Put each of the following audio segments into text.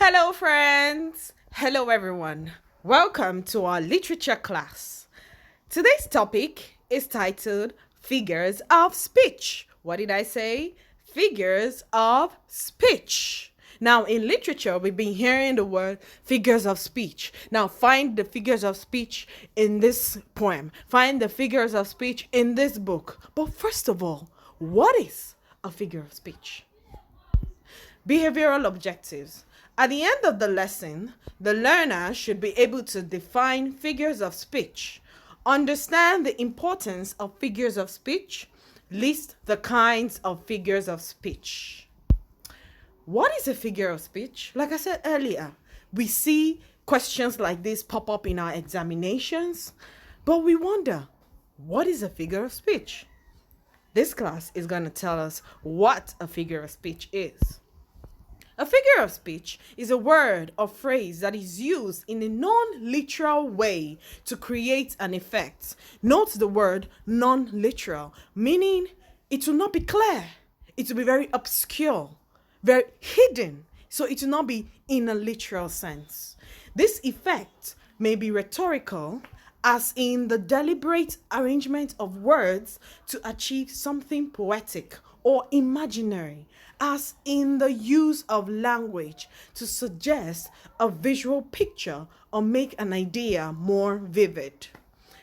Hello, friends. Hello, everyone. Welcome to our literature class. Today's topic is titled Figures of Speech. What did I say? Figures of speech. Now, in literature, we've been hearing the word figures of speech. Now, find the figures of speech in this poem. Find the figures of speech in this book. But first of all, what is a figure of speech? Behavioral objectives. At the end of the lesson, the learner should be able to define figures of speech, understand the importance of figures of speech, list the kinds of figures of speech. What is a figure of speech? Like I said earlier, we see questions like this pop up in our examinations, but we wonder, what is a figure of speech? This class is going to tell us what a figure of speech is. A figure of speech is a word or phrase that is used in a non-literal way to create an effect. Note the word non-literal, meaning it will not be clear. It will be very obscure, very hidden, so it will not be in a literal sense. This effect may be rhetorical, as in the deliberate arrangement of words to achieve something poetic or imaginary, as in the use of language to suggest a visual picture or make an idea more vivid.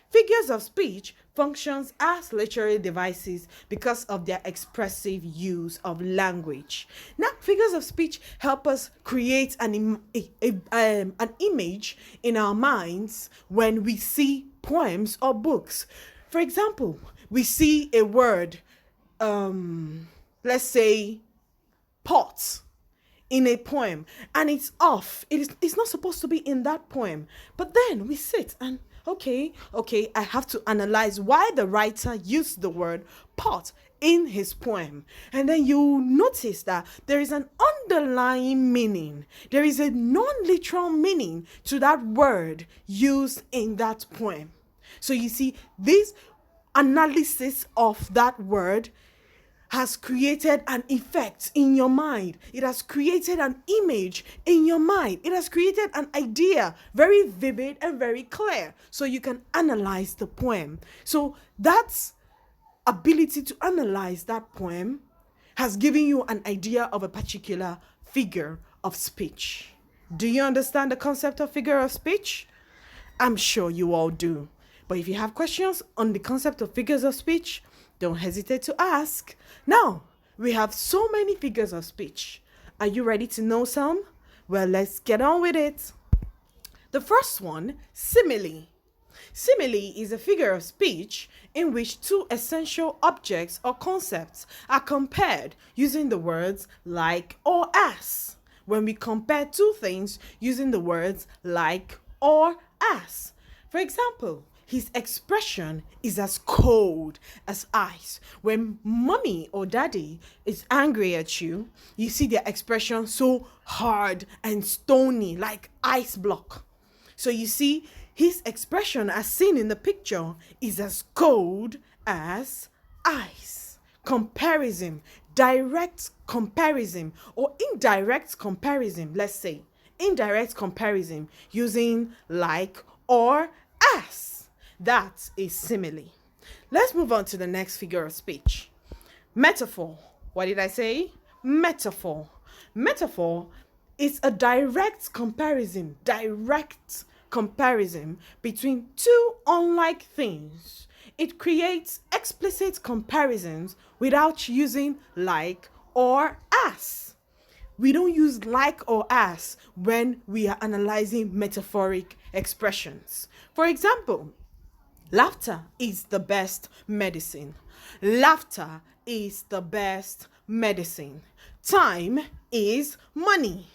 Figures of speech functions as literary devices because of their expressive use of language. Now, figures of speech help us create an image in our minds when we see poems or books. For example, we see a word, let's say pot, in a poem, and it's off. It's not supposed to be in that poem. But then we sit and okay, I have to analyze why the writer used the word pot in his poem. And then you notice that there is an underlying meaning. There is a non-literal meaning to that word used in that poem. So you see, this analysis of that word has created an effect in your mind. It has created an image in your mind. It has created an idea, very vivid and very clear, so you can analyze the poem. So that's ability to analyze that poem has given you an idea of a particular figure of speech. Do you understand the concept of figure of speech? I'm sure you all do. But if you have questions on the concept of figures of speech, don't hesitate to ask. Now, we have so many figures of speech. Are you ready to know some? Well, let's get on with it. The first one, simile. Simile is a figure of speech in which two essential objects or concepts are compared using the words like or as. When we compare two things using the words like or as. For example, his expression is as cold as ice. When mommy or daddy is angry at you, you see their expression so hard and stony, like ice block. So you see, his expression as seen in the picture is as cold as ice. Comparison, direct comparison or indirect comparison, let's say. Indirect comparison using like or as. That's a simile. Let's move on to the next figure of speech. Metaphor. What did I say? Metaphor. Metaphor is a direct comparison between two unlike things. It creates explicit comparisons without using like or as. We don't use like or as when we are analyzing metaphoric expressions. For example, laughter is the best medicine. Laughter is the best medicine. Time is money.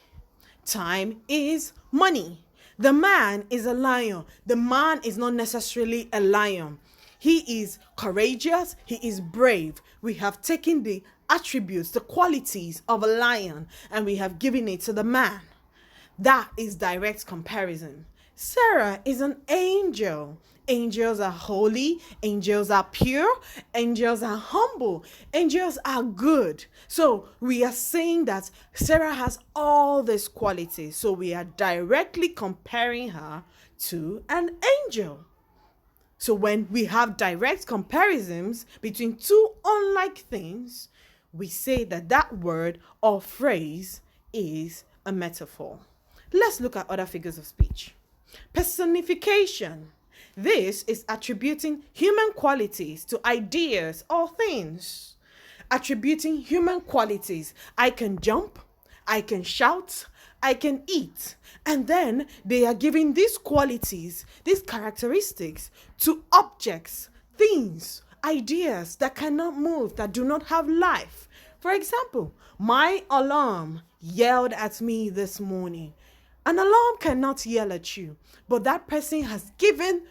Time is money. The man is a lion. The man is not necessarily a lion. He is courageous. He is brave. We have taken the attributes, the qualities of a lion, and we have given it to the man. That is direct comparison. Sarah is an angel. Angels are holy, angels are pure, angels are humble, angels are good. So we are saying that Sarah has all these qualities. So we are directly comparing her to an angel. So when we have direct comparisons between two unlike things, we say that that word or phrase is a metaphor. Let's look at other figures of speech. Personification. This is attributing human qualities to ideas or things. Attributing human qualities. I can jump, I can shout, I can eat. And then they are giving these qualities, these characteristics to objects, things, ideas that cannot move, that do not have life. For example, my alarm yelled at me this morning. An alarm cannot yell at you, but that person has given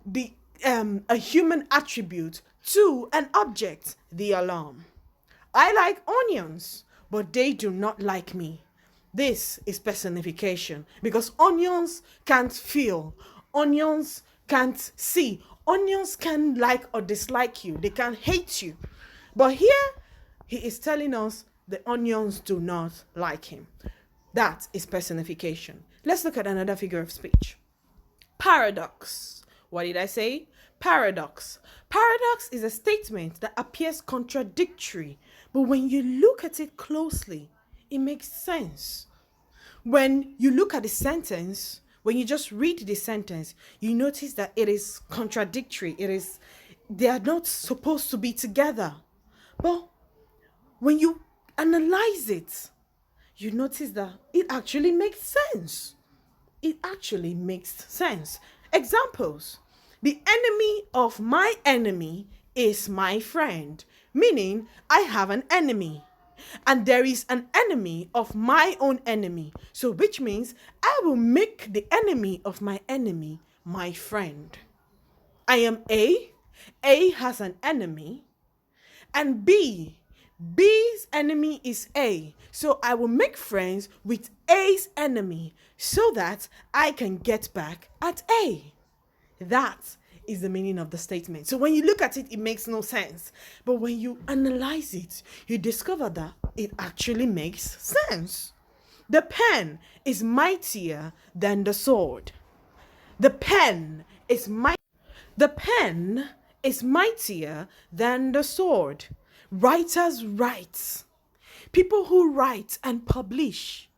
the a human attribute to an object, the alarm. I like onions, but they do not like me. This is personification because onions can't feel, onions can't see, onions can like or dislike you, they can hate you. But here he is telling us the onions do not like him. That is personification. Let's look at another figure of speech. Paradox. What did I say? Paradox. Paradox is a statement that appears contradictory, but when you look at it closely, it makes sense. When you look at the sentence, when you just read the sentence, you notice that it is contradictory. They are not supposed to be together. But when you analyze it, you notice that it actually makes sense. It actually makes sense. Examples. The enemy of my enemy is my friend, meaning I have an enemy. And there is an enemy of my own enemy. So which means I will make the enemy of my enemy my friend. I am A. A has an enemy. And B. B's enemy is A. So I will make friends with A's enemy so that I can get back at A. That is the meaning of the statement. So when you look at it, it makes no sense. But when you analyze it, you discover that it actually makes sense. The pen is mightier than the sword. The pen is The pen is mightier than the sword. Writers write. People who write and publish.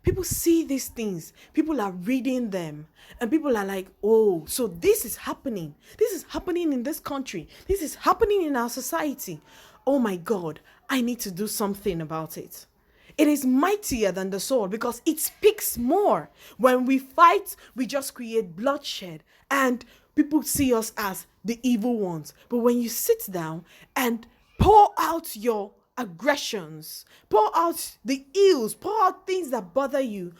People see these things. People are reading them. And people are like, oh, so this is happening. This is happening in this country. This is happening in our society. Oh my God, I need to do something about it. It is mightier than the sword because it speaks more. When we fight, we just create bloodshed. And people see us as the evil ones. But when you sit down and pour out your aggressions, pour out the ills, pour out things that bother you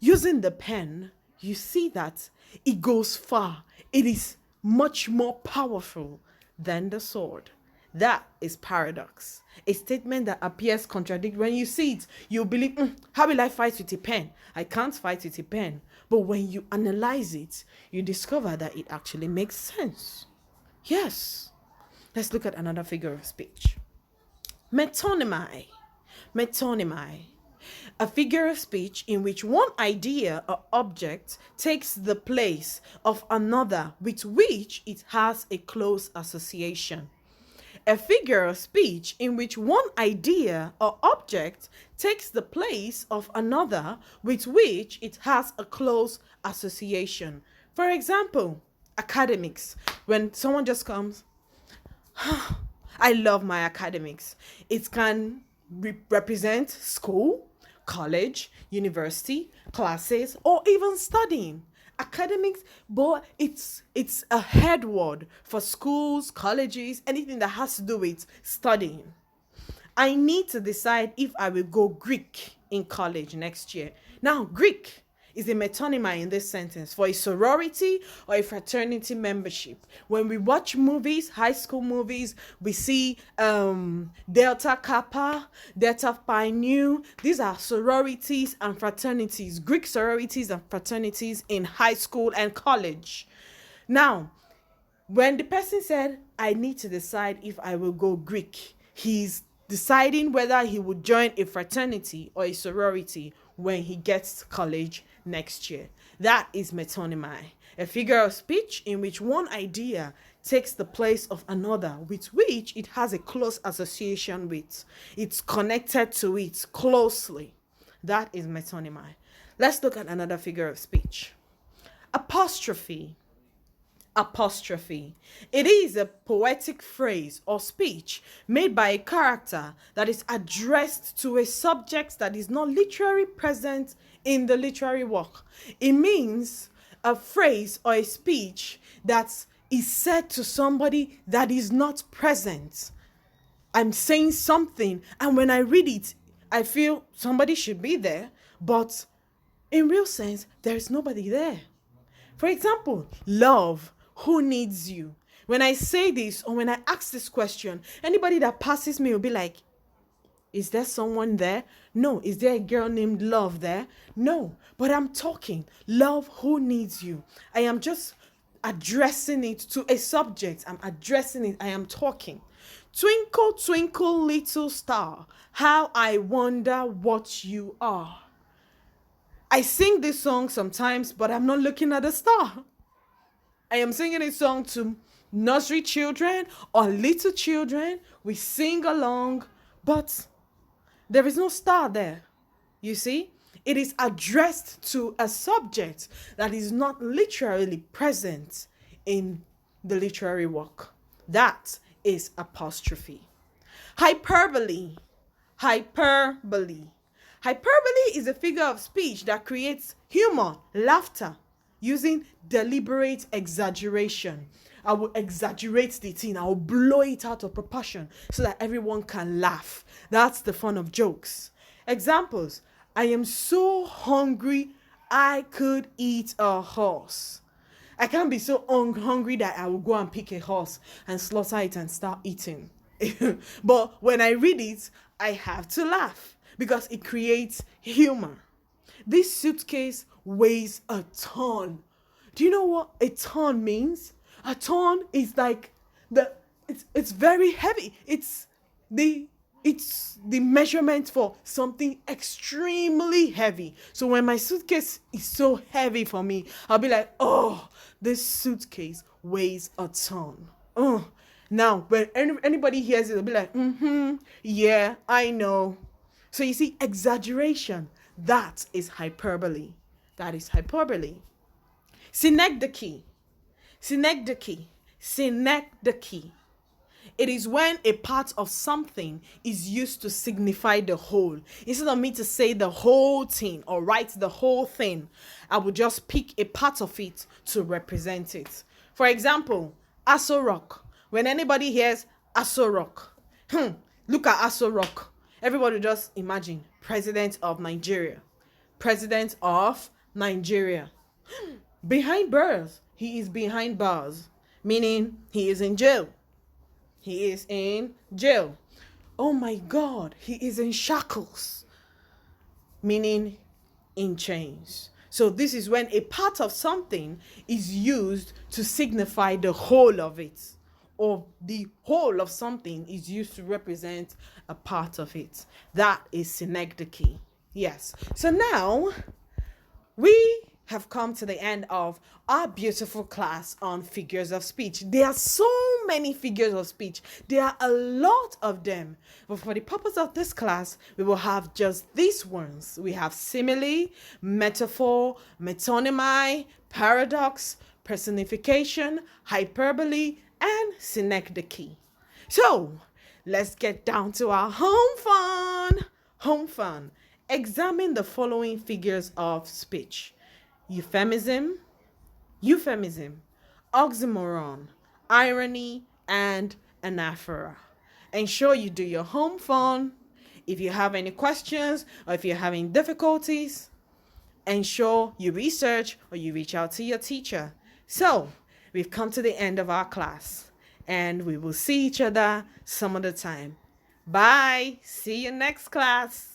using the pen, you see that it goes far. It is much more powerful than the sword. That is paradox. A statement that appears contradictory. When you see it, you believe, how will I fight with a pen? I can't fight with a pen. But when you analyze it, you discover that it actually makes sense. Yes. Let's look at another figure of speech. Metonymy. Metonymy. A figure of speech in which one idea or object takes the place of another with which it has a close association. A figure of speech in which one idea or object takes the place of another with which it has a close association. For example, academics. When someone just comes, I love my academics. It can represent school, college, university, classes, or even studying. Academics, but it's a head word for schools, colleges, anything that has to do with studying. I need to decide if I will go Greek in college next year. Now, Greek is a metonymy in this sentence for a sorority or a fraternity membership. When we watch movies, high school movies, we see Delta Kappa, Delta Pi Nu. These are sororities and fraternities, Greek sororities and fraternities in high school and college. Now, when the person said, I need to decide if I will go Greek, he's deciding whether he would join a fraternity or a sorority when he gets to college next year. That is metonymy, a figure of speech in which one idea takes the place of another with which it has a close association with. It's connected to it closely. That is metonymy. Let's look at another figure of speech. Apostrophe. Apostrophe. It is a poetic phrase or speech made by a character that is addressed to a subject that is not literally present in the literary work. It means a phrase or a speech that is said to somebody that is not present. I'm saying something, and when I read it, I feel somebody should be there, but in real sense, there is nobody there. For example, love. Who needs you? When I say this or when I ask this question, anybody that passes me will be like, is there someone there? No. Is there a girl named Love there? No. But I'm talking. Love, who needs you? I am just addressing it to a subject. I'm addressing it. I am talking. Twinkle, twinkle, little star, how I wonder what you are. I sing this song sometimes, but I'm not looking at the star. I am singing a song to nursery children or little children. We sing along, but there is no star there. You see, it is addressed to a subject that is not literally present in the literary work. That is apostrophe. Hyperbole. Hyperbole. Hyperbole is a figure of speech that creates humor, laughter, using deliberate exaggeration. I will exaggerate the thing. I will blow it out of proportion so that everyone can laugh. That's the fun of jokes. Examples. I am so hungry, I could eat a horse. I can't be so hungry that I will go and pick a horse and slaughter it and start eating. But when I read it, I have to laugh because it creates humor. This suitcase weighs a ton. Do you know what a ton means? A ton is like it's very heavy. It's the measurement for something extremely heavy. So when my suitcase is so heavy for me, I'll be like, oh, this suitcase weighs a ton. Oh, now when anybody hears it, they'll be like, yeah, I know. So you see, exaggeration, that is hyperbole. That is hyperbole. Synecdoche. Synecdoche. Synecdoche. It is when a part of something is used to signify the whole. Instead of me to say the whole thing or write the whole thing, I would just pick a part of it to represent it. For example, Aso Rock. When anybody hears Aso Rock, look at Aso Rock. Everybody just imagine President of Nigeria. President of Nigeria. Behind bars. He is behind bars. Meaning he is in jail. He is in jail. Oh my God, he is in shackles. Meaning in chains. So this is when a part of something is used to signify the whole of it. Or the whole of something is used to represent a part of it. That is synecdoche. Yes. So now we have come to the end of our beautiful class on figures of speech. There are so many figures of speech. There are a lot of them. But for the purpose of this class, we will have just these ones. We have simile, metaphor, metonymy, paradox, personification, hyperbole, and synecdoche. So let's get down to our home fun. Home fun. Examine the following figures of speech: euphemism, oxymoron, irony, and anaphora. Ensure you do your home fun. If you have any questions or if you're having difficulties, ensure you research or you reach out to your teacher. So we've come to the end of our class, and we will see each other some other time. Bye. See you next class.